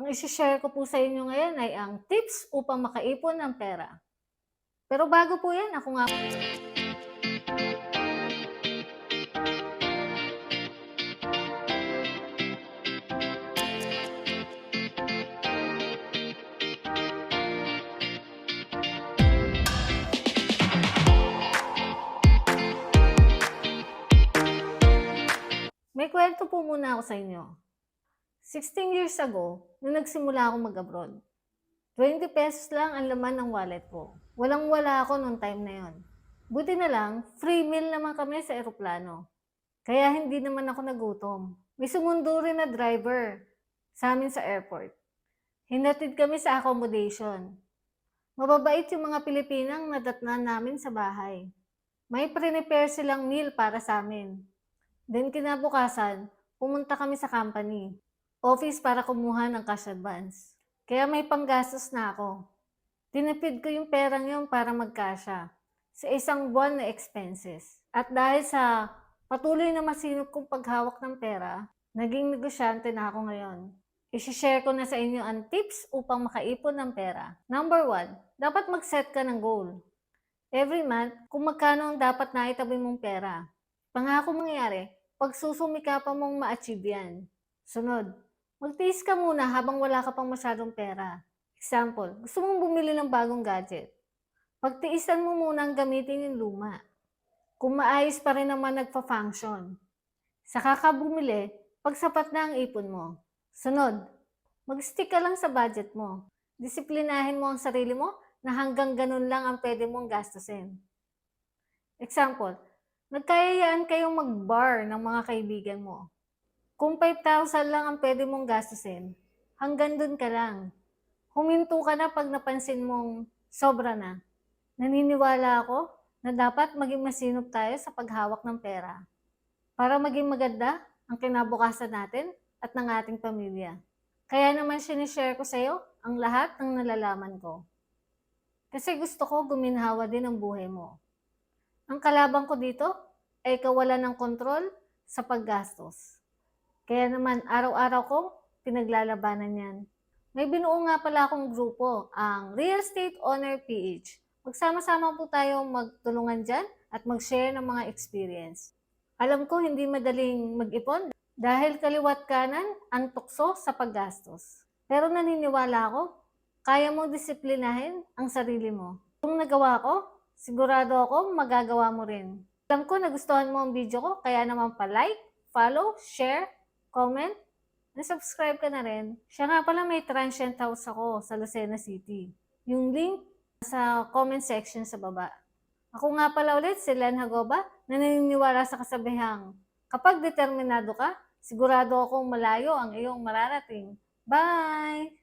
Ang isi-share ko po sa inyo ngayon ay ang tips upang makaipon ng pera. Pero bago po yan, ako nga may kwento po muna ako sa inyo. 16 years ago, nung nagsimula ako mag-abroad, 20 pesos lang ang laman ng wallet ko. Walang-wala ako nung time na yon. Buti na lang, free meal naman kami sa eroplano. Kaya hindi naman ako nagutom. May sumundo rin na driver sa amin sa airport. Hinatid kami sa accommodation. Mababait yung mga Pilipinang nadatnan namin sa bahay. May prepare silang meal para sa amin. Then kinabukasan, pumunta kami sa company, office para kumuha ng cash advance. Kaya may panggastos na ako. Tinipid ko yung perang yun para magkasya sa isang buwan na expenses. At dahil sa patuloy na masinop kong paghawak ng pera, naging negosyante na ako ngayon. I-share ko na sa inyo ang tips upang makaipon ng pera. Number 1, dapat mag-set ka ng goal. Every month, kung magkano ang dapat naitabi mong pera. Pangako mangyari, pag susumikapan mong ma-achieve yan. Sunod, magtiis ka muna habang wala ka pang masyadong pera. Example, gusto mong bumili ng bagong gadget. Pagtiisan mo muna ang gamitin yung luma. Kung maayos pa rin naman nagpa-function. Saka ka bumili, pag sapat na ang ipon mo. Sunod, mag-stick ka lang sa budget mo. Disiplinahin mo ang sarili mo na hanggang ganun lang ang pwede mong gastusin. Example, nagkayayaan kayong mag-bar ng mga kaibigan mo. Kung 5,000 lang ang pwede mong gastusin, hanggang dun ka lang. Huminto ka na pag napansin mong sobra na. Naniniwala ako na dapat maging masinop tayo sa paghawak ng pera para maging maganda ang kinabukasan natin at ng ating pamilya. Kaya naman sinishare ko sa iyo ang lahat ng nalalaman ko. Kasi gusto ko guminhawa din ang buhay mo. Ang kalaban ko dito ay kawalan ng kontrol sa paggastos. Kaya naman araw-araw kong pinaglalabanan yan. May binuo nga pala akong grupo, ang Real Estate Owner PH. Magsama-sama po tayong magtulungan dyan at mag-share ng mga experience. Alam ko hindi madaling mag-ipon dahil kaliwat kanan ang tukso sa paggastos. Pero naniniwala ako, kaya mong disiplinahin ang sarili mo. Kung nagawa ko, sigurado ako magagawa mo rin. Alam ko nagustuhan mo ang video ko, kaya naman pa-like, follow, share, comment, na subscribe ka na rin. Siya nga pala may transient house ako sa Lucena City. Yung link sa comment section sa baba. Ako nga pala ulit si Len Hagoba na naniniwala sa kasabihang kapag determinado ka, sigurado akong malayo ang iyong mararating. Bye!